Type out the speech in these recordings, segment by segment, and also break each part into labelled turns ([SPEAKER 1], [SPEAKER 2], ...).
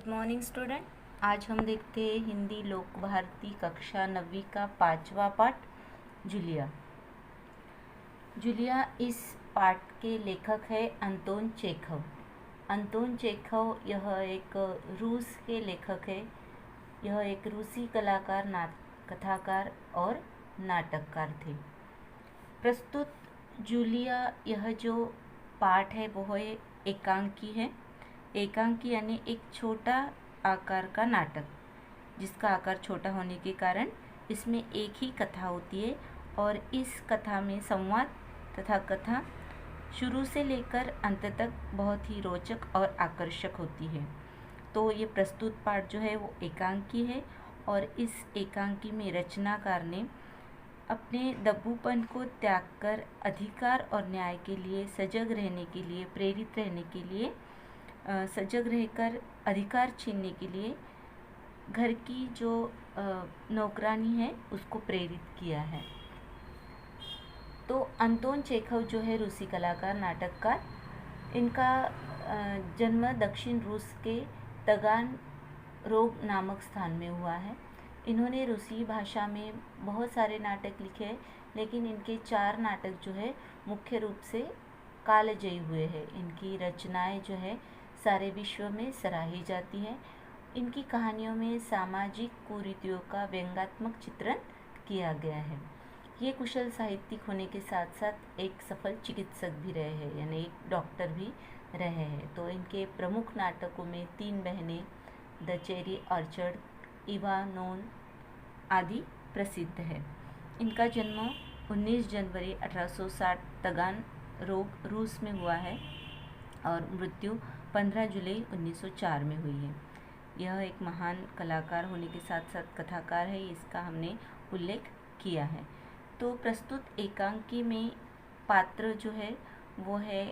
[SPEAKER 1] Good morning student. आज हम देखते हैं हिंदी लोक भारती कक्षा 9वीं का 5वां पाठ जूलिया। जूलिया इस पाठ के लेखक है अंतोन चेखव। अंतोन चेखव यह एक रूस के लेखक है। यह एक रूसी कलाकार, कथाकार और नाटककार थे। प्रस्तुत जूलिया यह जो पाठ है वो है एकांकी है। एकांकी यानी एक छोटा आकार का नाटक, जिसका आकार छोटा होने के कारण इसमें एक ही कथा होती है और इस कथा में संवाद तथा कथा शुरू से लेकर अंत तक बहुत ही रोचक और आकर्षक होती है। तो ये प्रस्तुत पाठ जो है वो एकांकी है और इस एकांकी में रचनाकार ने अपने दब्बूपन को त्याग कर अधिकार और न्याय के लिए सजग रहने के लिए, प्रेरित रहने के लिए, सजग रहकर अधिकार छीनने के लिए घर की जो नौकरानी है उसको प्रेरित किया है। तो अंतोन चेखव जो है रूसी कलाकार, नाटककार, इनका जन्म दक्षिण रूस के तगान रोग नामक स्थान में हुआ है। इन्होंने रूसी भाषा में बहुत सारे नाटक लिखे हैं, लेकिन इनके 4 नाटक जो है मुख्य रूप से कालजयी हुए हैं। इनकी रचनाएं जो है सारे विश्व में सराही जाती है। इनकी कहानियों में सामाजिक कुरीतियों का व्यंग्यात्मक चित्रण किया गया है। ये कुशल साहित्यिक होने के साथ साथ एक सफल चिकित्सक भी रहे हैं, यानी एक डॉक्टर भी रहे हैं। तो इनके प्रमुख नाटकों में 3 बहनें, द चेरी ऑर्चर्ड, इवानोन आदि प्रसिद्ध है। इनका जन्म 19 जनवरी 1860 तगान रोग रूस में हुआ है और मृत्यु 15 जुलाई 1904 में हुई है। यह एक महान कलाकार होने के साथ साथ कथाकार है, इसका हमने उल्लेख किया है। तो प्रस्तुत एकांकी में पात्र जो है वो है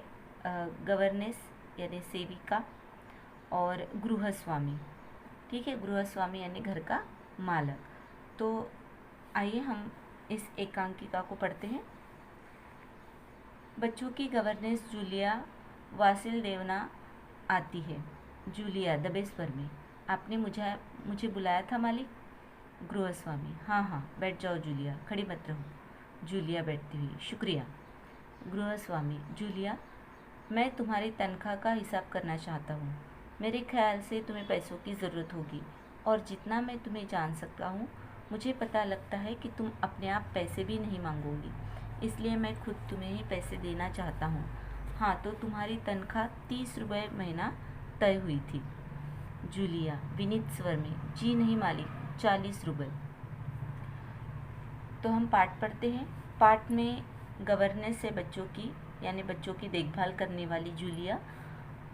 [SPEAKER 1] गवर्नेस यानी सेविका और गृहस्वामी। ठीक है, गृहस्वामी यानी घर का मालक। तो आइए हम इस एकांकिका को पढ़ते हैं। बच्चों की गवर्नेस जूलिया वासिलदेवना आती है। जूलिया दबे स्वर में, आपने मुझे बुलाया था मालिक? गृहस्वामी, हाँ, बैठ जाओ जूलिया, खड़ी मत रहो। जूलिया बैठती हुई, शुक्रिया। गृहस्वामी, जूलिया, मैं तुम्हारी तनख्वाह का हिसाब करना चाहता हूँ। मेरे ख्याल से तुम्हें पैसों की ज़रूरत होगी और जितना मैं तुम्हें जान सकता हूँ, मुझे पता लगता है कि तुम अपने आप पैसे भी नहीं मांगोगी, इसलिए मैं खुद तुम्हें ही पैसे देना चाहता हूँ। हाँ, तो तुम्हारी तनख्वाह 30 रुपये महीना तय हुई थी। जूलिया विनीत स्वर में, जी नहीं मालिक, 40 रुपये। तो हम पाठ पढ़ते हैं। पाठ में गवर्नेस से बच्चों की यानी बच्चों की देखभाल करने वाली जूलिया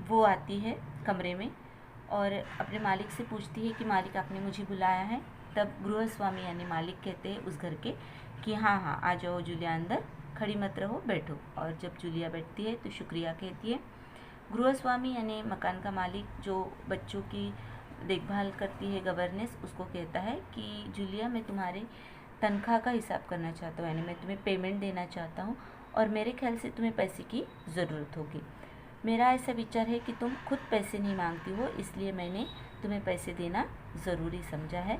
[SPEAKER 1] वो आती है कमरे में और अपने मालिक से पूछती है कि मालिक आपने मुझे बुलाया है। तब गृहस्वामी यानी मालिक कहते हैं उस घर के कि हाँ, आ जाओ जूलिया, अंदर खड़ी मत रहो, बैठो। और जब जूलिया बैठती है तो शुक्रिया कहती है। गृहस्वामी यानी मकान का मालिक जो बच्चों की देखभाल करती है, गवर्नेस, उसको कहता है कि जूलिया, मैं तुम्हारे तनख्वाह का हिसाब करना चाहता हूँ, यानी मैं तुम्हें पेमेंट देना चाहता हूँ और मेरे ख्याल से तुम्हें पैसे की ज़रूरत होगी। मेरा ऐसा विचार है कि तुम खुद पैसे नहीं मांगती हो, इसलिए मैंने तुम्हें पैसे देना ज़रूरी समझा है।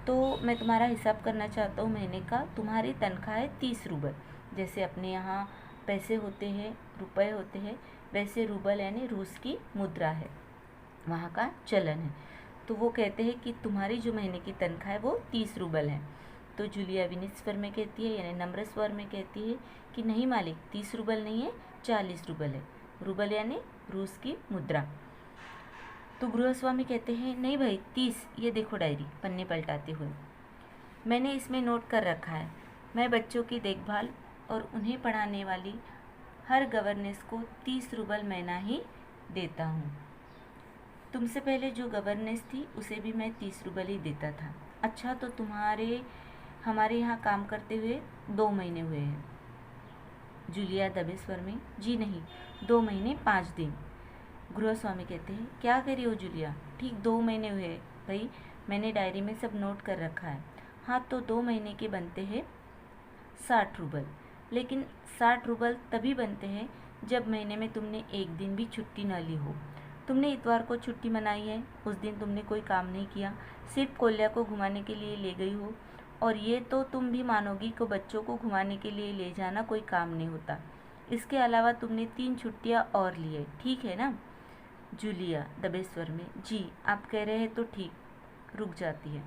[SPEAKER 1] तो मैं तुम्हारा हिसाब करना चाहता हूँ महीने का। तुम्हारी तनख्वाह है 30 रूबल। जैसे अपने यहाँ पैसे होते हैं, रुपए होते हैं, वैसे रूबल यानी रूस की मुद्रा है, वहाँ का चलन है। तो वो कहते हैं कि तुम्हारी जो महीने की तनख्वाह है वो 30 रूबल है। तो जूलिया विनीत स्वर में कहती है यानी नम्र स्वर में कहती है कि नहीं मालिक, 30 रूबल नहीं है, 40 रूबल है। रूबल यानी रूस की मुद्रा। तो गृहस्वामी कहते हैं नहीं भाई, 30, ये देखो डायरी, पन्ने पलटाते हुए, मैंने इसमें नोट कर रखा है। मैं बच्चों की देखभाल और उन्हें पढ़ाने वाली हर गवर्नेस को 30 रूबल महीना ही देता हूँ। तुमसे पहले जो गवर्नेस थी उसे भी मैं 30 रूबल ही देता था। अच्छा, तो तुम्हारे हमारे यहाँ काम करते हुए 2 महीने हुए हैं। जूलिया दबे स्वर में, जी नहीं, 2 महीने 5 दिन। गृहस्वामी कहते हैं क्या कह रही हो जूलिया, ठीक 2 महीने हुए भाई, मैंने डायरी में सब नोट कर रखा है। हाँ, तो 2 महीने के बनते हैं 60 रूबल, लेकिन 60 रूबल तभी बनते हैं जब महीने में तुमने एक दिन भी छुट्टी न ली हो। तुमने इतवार को छुट्टी मनाई है, उस दिन तुमने कोई काम नहीं किया, सिर्फ कोल्या को घुमाने के लिए ले गई हो। और ये तो तुम भी मानोगी कि बच्चों को घुमाने के लिए ले जाना कोई काम नहीं होता। इसके अलावा तुमने 3 छुट्टियाँ और ली है, ठीक है ना? जूलिया दबे स्वर में, जी आप कह रहे हैं तो ठीक। रुक जाती है।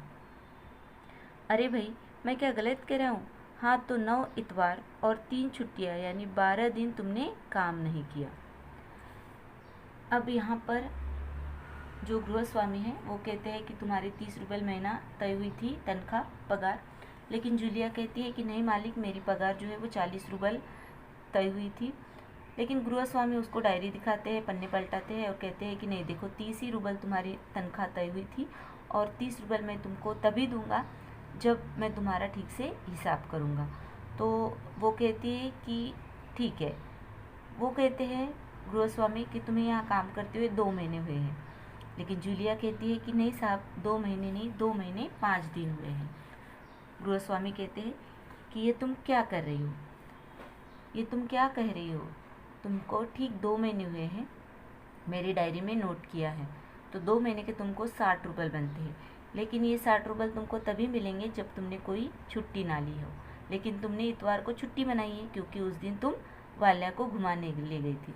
[SPEAKER 1] अरे भाई, मैं क्या गलत कह रहा हूँ? हाँ, तो 9 इतवार और 3 छुट्टियाँ यानी 12 दिन तुमने काम नहीं किया। अब यहाँ पर जो गृहस्वामी है वो कहते हैं कि तुम्हारी 30 रुपये महीना तय हुई थी तनख्वाह पगार, लेकिन जूलिया कहती है कि नहीं मालिक, मेरी पगार जो है वो 40 रुपये तय हुई थी। लेकिन गृहस्वामी उसको डायरी दिखाते हैं, पन्ने पलटाते हैं और कहते हैं कि नहीं देखो, 30 ही रुपये तुम्हारी तनख्वाह तय हुई थी और 30 रुपये मैं तुमको तभी दूंगा जब मैं तुम्हारा ठीक से हिसाब करूंगा। तो वो कहती है कि ठीक है। वो कहते हैं गृहस्वामी कि तुम्हें यहाँ काम करते हुए 2 महीने हुए हैं, लेकिन जूलिया कहती है कि नहीं साहब, 2 महीने नहीं, 2 महीने 5 दिन हुए हैं। गृहस्वामी कहते हैं कि ये तुम क्या कर रही हो, ये तुम क्या कह रही हो? तुमको ठीक 2 महीने हुए हैं, मेरी डायरी में नोट किया है। तो 2 महीने के तुमको 60 रुपये बनते हैं, लेकिन ये 60 रुपये तुमको तभी मिलेंगे जब तुमने कोई छुट्टी ना ली हो। लेकिन तुमने इतवार को छुट्टी मनाई है क्योंकि उस दिन तुम वाल्या को घुमाने ले गई थी।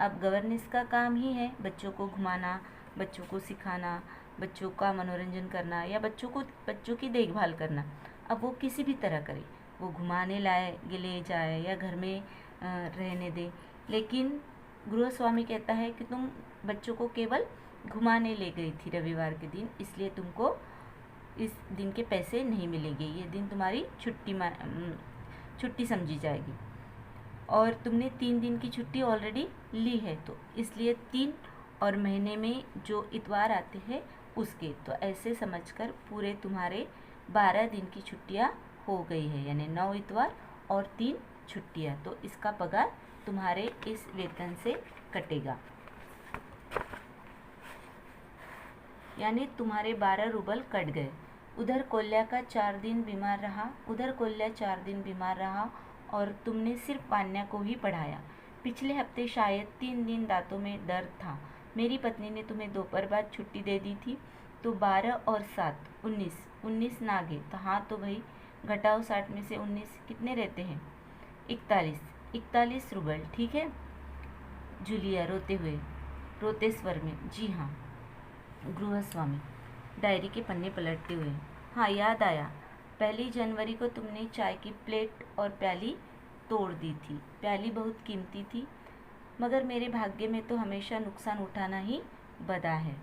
[SPEAKER 1] अब गवर्नेंस का काम ही है बच्चों को घुमाना, बच्चों को सिखाना, बच्चों का मनोरंजन करना या बच्चों की देखभाल करना। अब वो किसी भी तरह करे, वो घुमाने ले जाए या घर में रहने दे। लेकिन गृहस्वामी कहता है कि तुम बच्चों को केवल घुमाने ले गई थी रविवार के दिन, इसलिए तुमको इस दिन के पैसे नहीं मिलेंगे, ये दिन तुम्हारी छुट्टी समझी जाएगी। और तुमने 3 दिन की छुट्टी ऑलरेडी ली है, तो इसलिए 3 और महीने में जो इतवार आते हैं उसके, तो ऐसे समझकर पूरे तुम्हारे 12 दिन की छुट्टियाँ हो गई है, यानी 9 इतवार और 3 छुट्टियाँ। तो इसका पगार तुम्हारे इस वेतन से कटेगा, यानी तुम्हारे 12 रूबल कट गए। उधर कोल्या 4 दिन बीमार रहा और तुमने सिर्फ वान्या को ही पढ़ाया। पिछले हफ्ते शायद 3 दिन दांतों में दर्द था। मेरी पत्नी ने तुम्हें दोपहर बाद छुट्टी दे दी थी, तो 12 और 7 19 नागे। तो हाँ, तो भाई घटाओ 60 में से 19, कितने रहते हैं? 41 रूबल, ठीक है? जूलिया रोते स्वर में, जी हाँ। गृहस्वामी डायरी के पन्ने पलटते हुए, हाँ याद आया, 1 जनवरी को तुमने चाय की प्लेट और प्याली तोड़ दी थी। प्याली बहुत कीमती थी, मगर मेरे भाग्य में तो हमेशा नुकसान उठाना ही बदा है।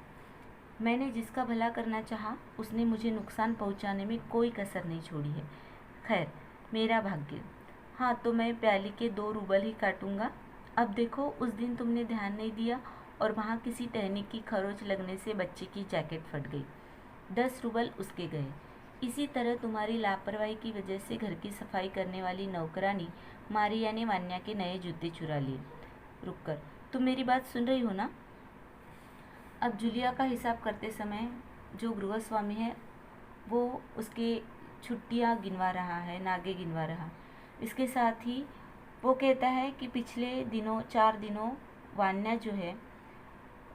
[SPEAKER 1] मैंने जिसका भला करना चाहा उसने मुझे नुकसान पहुंचाने में कोई कसर नहीं छोड़ी है। खैर, मेरा भाग्य। हाँ, तो मैं प्याली के 2 रूबल ही काटूंगा। अब देखो, उस दिन तुमने ध्यान नहीं दिया और वहाँ किसी टहनी की खरोच लगने से बच्चे की जैकेट फट गई, 10 रूबल उसके गए। इसी तरह तुम्हारी लापरवाही की वजह से घर की सफाई करने वाली नौकरानी मारिया ने वान्या के नए जूते चुरा लिए। रुककर, तुम मेरी बात सुन रही हो ना? अब जूलिया का हिसाब करते समय जो गृहस्वामी है वो उसके छुट्टियां गिनवा रहा है, नागे गिनवा रहा। इसके साथ ही वो कहता है कि पिछले दिनों 4 दिनों वान्या जो है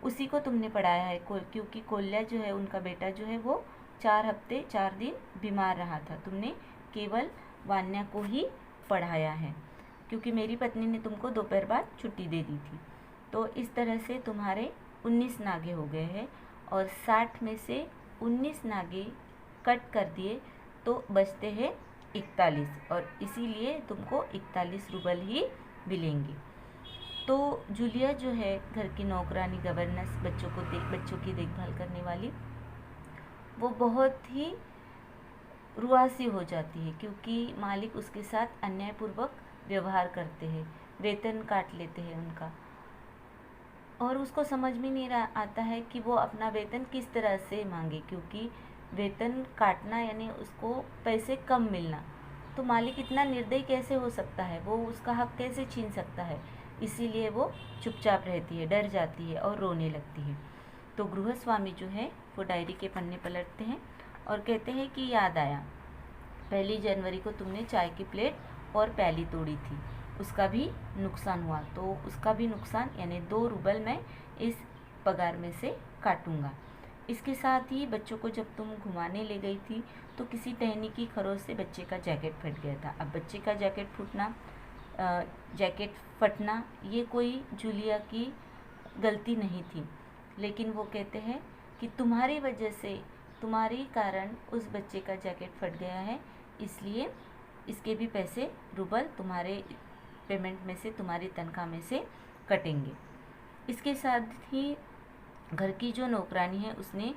[SPEAKER 1] उसी को तुमने पढ़ाया है, क्योंकि कोल्या जो है, उनका बेटा जो है, वो 4 हफ्ते 4 दिन बीमार रहा था। तुमने केवल वान्या को ही पढ़ाया है, क्योंकि मेरी पत्नी ने तुमको दोपहर बाद छुट्टी दे दी थी। तो इस तरह से तुम्हारे 19 नागे हो गए हैं और 60 में से 19 नागे कट कर दिए तो बचते हैं 41, और इसीलिए तुमको 41 रूबल ही मिलेंगे। तो जूलिया जो है, घर की नौकरानी, गवर्नेंस, बच्चों की देखभाल करने वाली, वो बहुत ही रुआसी हो जाती है, क्योंकि मालिक उसके साथ अन्यायपूर्वक व्यवहार करते हैं, वेतन काट लेते हैं उनका, और उसको समझ में नहीं आता है कि वो अपना वेतन किस तरह से मांगे, क्योंकि वेतन काटना यानी उसको पैसे कम मिलना। तो मालिक इतना निर्दयी कैसे हो सकता है, वो उसका हक कैसे छीन सकता है? इसीलिए वो चुपचाप रहती है, डर जाती है और रोने लगती है। तो गृहस्वामी जो है वो डायरी के पन्ने पलटते हैं और कहते हैं कि याद आया, 1 जनवरी को तुमने चाय की प्लेट और प्याली तोड़ी थी, उसका भी नुकसान हुआ। तो उसका भी नुकसान यानी 2 रूबल मैं इस पगार में से काटूंगा। इसके साथ ही बच्चों को जब तुम घुमाने ले गई थी तो किसी टहनी की खरोच से बच्चे का जैकेट फट गया था। अब बच्चे का जैकेट फटना ये कोई जूलिया की गलती नहीं थी, लेकिन वो कहते हैं कि तुम्हारी वजह से, तुम्हारे कारण उस बच्चे का जैकेट फट गया है, इसलिए इसके भी पैसे रूबल तुम्हारे पेमेंट में से, तुम्हारी तनख्वाह में से कटेंगे। इसके साथ ही घर की जो नौकरानी है उसने,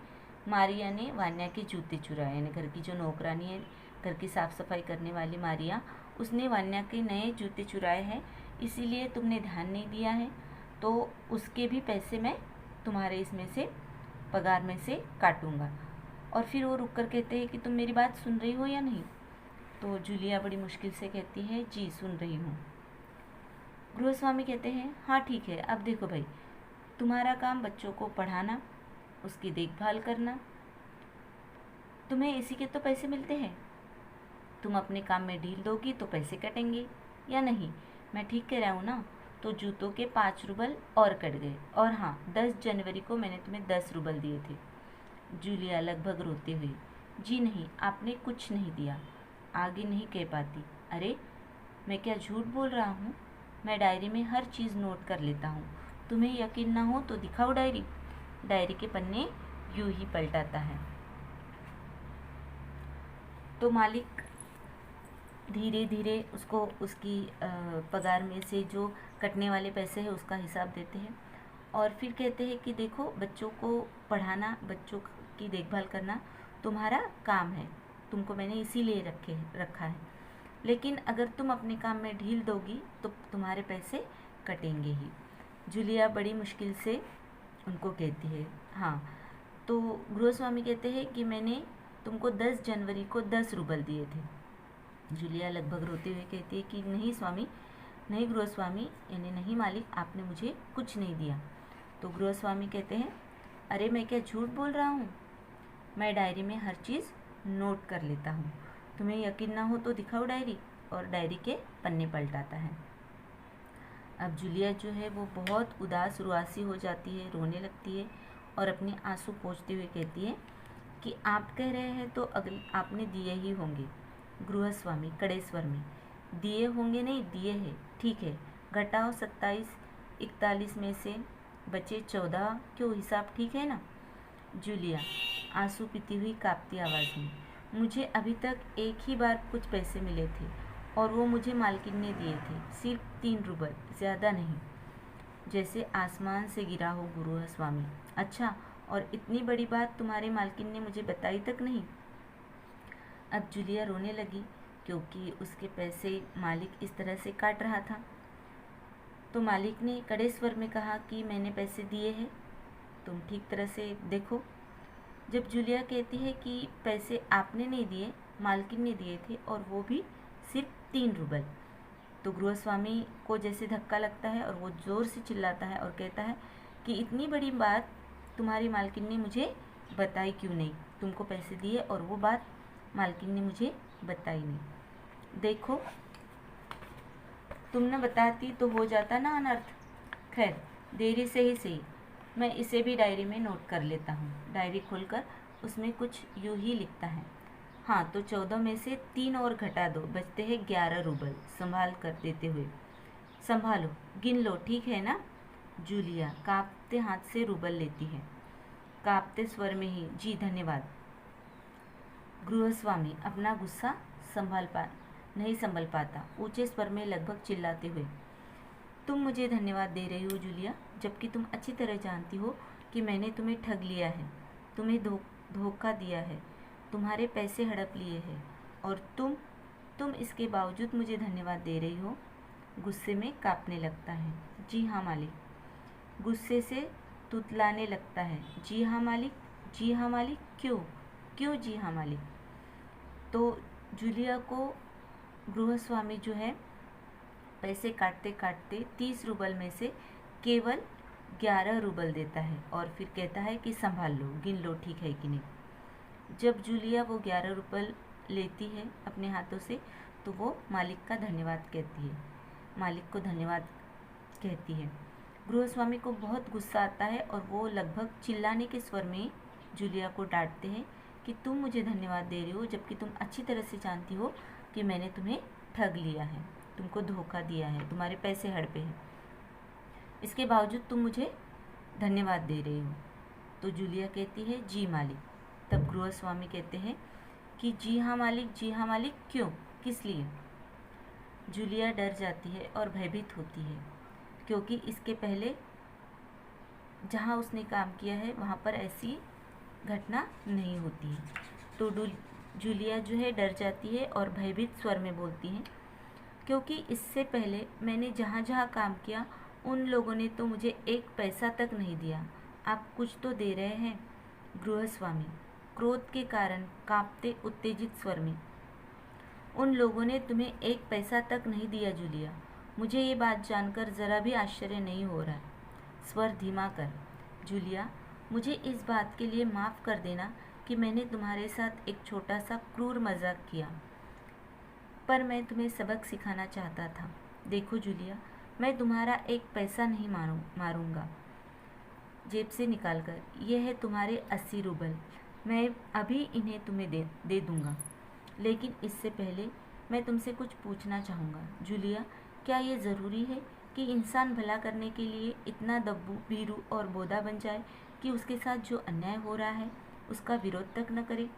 [SPEAKER 1] मारिया ने वान्या के जूते चुराए, यानी घर की जो नौकरानी है, घर की साफ़ सफाई करने वाली मारिया, उसने वान्या के नए जूते चुराए हैं, इसीलिए तुमने ध्यान नहीं दिया है, तो उसके भी पैसे मैं तुम्हारे इसमें से पगार में से काटूंगा। और फिर वो रुक कर कहते हैं कि तुम मेरी बात सुन रही हो या नहीं। तो जूलिया बड़ी मुश्किल से कहती है जी सुन रही हूँ। गृहस्वामी कहते हैं हाँ ठीक है, अब देखो भाई, तुम्हारा काम बच्चों को पढ़ाना, उसकी देखभाल करना, तुम्हें इसी के तो पैसे मिलते हैं। तुम अपने काम में ढील दोगी तो पैसे कटेंगे या नहीं, मैं ठीक कह रहा हूँ ना। तो जूतों के 5 रूबल और कट गए। और हाँ, 10 जनवरी को मैंने तुम्हें 10 रूबल दिए थे। जूलिया लगभग रोते हुए, जी नहीं, आपने कुछ नहीं दिया। आगे नहीं कह पाती। अरे मैं क्या झूठ बोल रहा हूँ, मैं डायरी में हर चीज़ नोट कर लेता हूँ। तुम्हें यकीन ना हो तो दिखाओ डायरी। डायरी के पन्ने यूं ही पलटाता है। तो मालिक धीरे धीरे उसको उसकी पगार में से जो कटने वाले पैसे हैं उसका हिसाब देते हैं, और फिर कहते हैं कि देखो, बच्चों को पढ़ाना, बच्चों की देखभाल करना तुम्हारा काम है, तुमको मैंने इसीलिए रखा है, लेकिन अगर तुम अपने काम में ढील दोगी तो तुम्हारे पैसे कटेंगे ही। जूलिया बड़ी मुश्किल से उनको कहती है हाँ। तो गृहस्वामी कहते हैं कि मैंने तुमको 10 जनवरी को 10 रूबल दिए थे। जूलिया लगभग रोते हुए कहती है कि नहीं स्वामी, नहीं गृहस्वामी, यानी नहीं मालिक, आपने मुझे कुछ नहीं दिया। तो गृहस्वामी कहते हैं अरे मैं क्या झूठ बोल रहा हूँ, मैं डायरी में हर चीज़ नोट कर लेता हूँ। तुम्हें यकीन ना हो तो दिखाओ डायरी। और डायरी के पन्ने पलटाता है। अब जूलिया जो है वो बहुत उदास रुआसी हो जाती है, रोने लगती है और अपने आंसू पोंछते हुए कहती है कि आप कह रहे हैं तो अगले आपने दिए ही होंगे। गृहस्वामी कड़े स्वर में, दिए होंगे नहीं, दिए हैं, ठीक है, घटाओ 27 41 में से बचे 14, क्यों हिसाब ठीक है ना। जूलिया आंसू पीती हुई कांपती आवाज़ में, मुझे अभी तक एक ही बार कुछ पैसे मिले थे और वो मुझे मालकिन ने दिए थे, सिर्फ 3 रूबल, ज़्यादा नहीं। जैसे आसमान से गिरा हो गृहस्वामी। अच्छा, और इतनी बड़ी बात तुम्हारे मालकिन ने मुझे बताई तक नहीं। अब जूलिया रोने लगी क्योंकि उसके पैसे मालिक इस तरह से काट रहा था। तो मालिक ने कड़े स्वर में कहा कि मैंने पैसे दिए हैं, तुम ठीक तरह से देखो। जब जूलिया कहती है कि पैसे आपने नहीं दिए, मालकिन ने दिए थे और वो भी सिर्फ 3 रूबल, तो गृहस्वामी को जैसे धक्का लगता है और वो ज़ोर से चिल्लाता है और कहता है कि इतनी बड़ी बात तुम्हारी मालकिन ने मुझे बताई क्यों नहीं, तुमको पैसे दिए और वो बात मालकिन ने मुझे बताई नहीं। देखो, तुमने बताती तो हो जाता ना अनर्थ। खैर, देरी से ही सही, मैं इसे भी डायरी में नोट कर लेता हूँ। डायरी खोलकर उसमें कुछ यूँ ही लिखता है, हाँ तो 14 में से 3 और घटा दो, बचते हैं 11 रूबल। संभाल कर देते हुए, संभालो, गिन लो, ठीक है ना। जूलिया कांपते हाथ से रूबल लेती है, कांपते स्वर में ही, जी धन्यवाद। गृहस्वामी अपना गुस्सा नहीं संभल पाता, ऊंचे स्वर में लगभग चिल्लाते हुए, तुम मुझे धन्यवाद दे रही हो जूलिया, जबकि तुम अच्छी तरह जानती हो कि मैंने तुम्हें ठग लिया है, तुम्हें धोखा दिया है, तुम्हारे पैसे हड़प लिए हैं, और तुम इसके बावजूद मुझे धन्यवाद दे रही हो। गुस्से में कांपने लगता है, जी हाँ मालिक। गुस्से से तुतलाने लगता है, जी हाँ मालिक, जी हाँ मालिक, क्यों जी हाँ मालिक। तो जूलिया को गृहस्वामी जो है पैसे काटते काटते 30 रूबल में से केवल 11 रूबल देता है और फिर कहता है कि संभाल लो, गिन लो, ठीक है कि नहीं। जब जूलिया वो 11 रूबल लेती है अपने हाथों से तो वो मालिक का धन्यवाद कहती है, मालिक को धन्यवाद कहती है। गृहस्वामी को बहुत गुस्सा आता है और वो लगभग चिल्लाने के स्वर में जूलिया को डांटते हैं कि तुम मुझे धन्यवाद दे रही हो, जबकि तुम अच्छी तरह से जानती हो कि मैंने तुम्हें ठग लिया है, तुमको धोखा दिया है, तुम्हारे पैसे हड़पे हैं, इसके बावजूद तुम मुझे धन्यवाद दे रही हो। तो जूलिया कहती है जी मालिक। तब गृहस्वामी कहते हैं कि जी हाँ मालिक, जी हाँ मालिक, क्यों, किस लिए? जूलिया डर जाती है और भयभीत होती है, क्योंकि इसके पहले जहाँ उसने काम किया है वहाँ पर ऐसी घटना नहीं होती है। तो जूलिया जो है डर जाती है और भयभीत स्वर में बोलती है, क्योंकि इससे पहले मैंने जहाँ जहाँ काम किया उन लोगों ने तो मुझे एक पैसा तक नहीं दिया, आप कुछ तो दे रहे हैं। गृहस्वामी क्रोध के कारण कांपते उत्तेजित स्वर में, उन लोगों ने तुम्हें एक पैसा तक नहीं दिया जूलिया, मुझे ये बात जानकर ज़रा भी आश्चर्य नहीं हो रहा है। स्वर धीमा कर, जूलिया मुझे इस बात के लिए माफ़ कर देना कि मैंने तुम्हारे साथ एक छोटा सा क्रूर मजाक किया, पर मैं तुम्हें सबक सिखाना चाहता था। देखो जूलिया, मैं तुम्हारा एक पैसा नहीं मारूंगा जेब से निकाल कर, यह है तुम्हारे 80 रूबल, मैं अभी इन्हें तुम्हें दे दूंगा। लेकिन इससे पहले मैं तुमसे कुछ पूछना चाहूँगा जूलिया, क्या ये ज़रूरी है कि इंसान भला करने के लिए इतना दब्बू, भीरू और बोधा बन जाए कि उसके साथ जो अन्याय हो रहा है उसका विरोध तक न करे,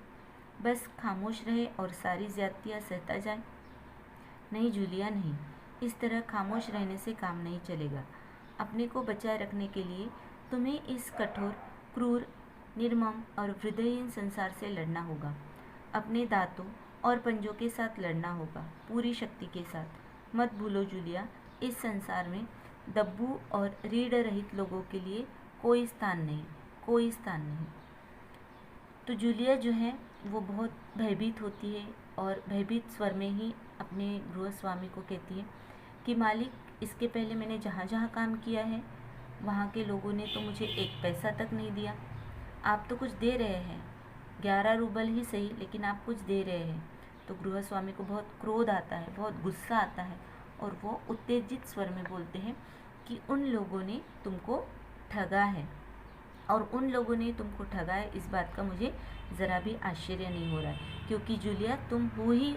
[SPEAKER 1] बस खामोश रहे और सारी ज़्यादतियाँ सहता जाए? नहीं जूलिया, नहीं, इस तरह खामोश रहने से काम नहीं चलेगा। अपने को बचाए रखने के लिए तुम्हें इस कठोर, क्रूर, निर्मम और हृदयहीन संसार से लड़ना होगा। अपने दांतों और पंजों के साथ लड़ना होगा, पूरी शक्ति के साथ। मत भूलो जूलिया, इस संसार में दब्बू और रीढ़ रहित लोगों के लिए कोई स्थान नहीं, कोई स्थान नहीं। तो जूलिया जो है वो बहुत भयभीत होती है और भयभीत स्वर में ही अपने गृहस्वामी को कहती है कि मालिक, इसके पहले मैंने जहाँ जहाँ काम किया है वहाँ के लोगों ने तो मुझे एक पैसा तक नहीं दिया, आप तो कुछ दे रहे हैं, 11 रूबल ही सही, लेकिन आप कुछ दे रहे हैं। तो गृहस्वामी को बहुत क्रोध आता है, बहुत गुस्सा आता है और वो उत्तेजित स्वर में बोलते हैं कि उन लोगों ने तुमको ठगा है, और उन लोगों ने तुमको ठगा है इस बात का मुझे ज़रा भी आश्चर्य नहीं हो रहा है, क्योंकि जूलिया तुम हो ही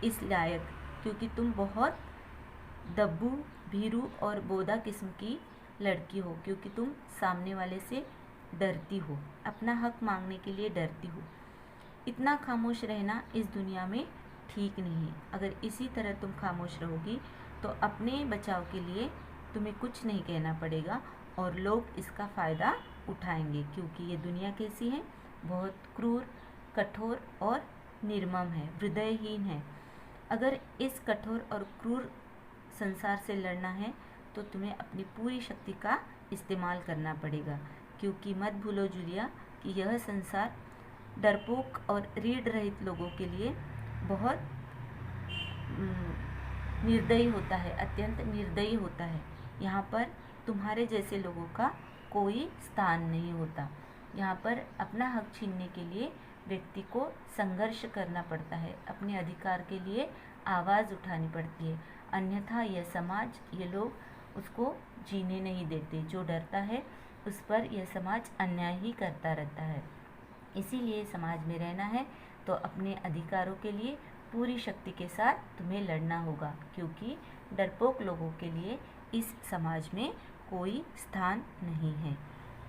[SPEAKER 1] इस लायक, क्योंकि तुम बहुत दब्बू, भीरू और बोधा किस्म की लड़की हो, क्योंकि तुम सामने वाले से डरती हो, अपना हक मांगने के लिए डरती हो। इतना खामोश रहना इस दुनिया में ठीक नहीं है। अगर इसी तरह तुम खामोश रहोगी तो अपने बचाव के लिए तुम्हें कुछ नहीं कहना पड़ेगा और लोग इसका फ़ायदा उठाएंगे, क्योंकि ये दुनिया कैसी है, बहुत क्रूर, कठोर और निर्मम है, हृदयहीन है। अगर इस कठोर और क्रूर संसार से लड़ना है तो तुम्हें अपनी पूरी शक्ति का इस्तेमाल करना पड़ेगा, क्योंकि मत भूलो जूलिया कि यह संसार डरपोक और रीढ़ रहित लोगों के लिए बहुत निर्दयी होता है, अत्यंत निर्दयी होता है। यहाँ पर तुम्हारे जैसे लोगों का कोई स्थान नहीं होता। यहाँ पर अपना हक छीनने के लिए व्यक्ति को संघर्ष करना पड़ता है, अपने अधिकार के लिए आवाज़ उठानी पड़ती है, अन्यथा यह समाज, ये लोग उसको जीने नहीं देते। जो डरता है उस पर यह समाज अन्याय ही करता रहता है। इसीलिए समाज में रहना है तो अपने अधिकारों के लिए पूरी शक्ति के साथ तुम्हें लड़ना होगा, क्योंकि डरपोक लोगों के लिए इस समाज में कोई स्थान नहीं है।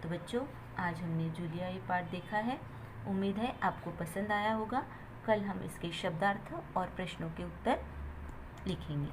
[SPEAKER 1] तो बच्चों, आज हमने जूलिया ये पाठ देखा है। उम्मीद है आपको पसंद आया होगा। कल हम इसके शब्दार्थ और प्रश्नों के उत्तर लिखेंगे।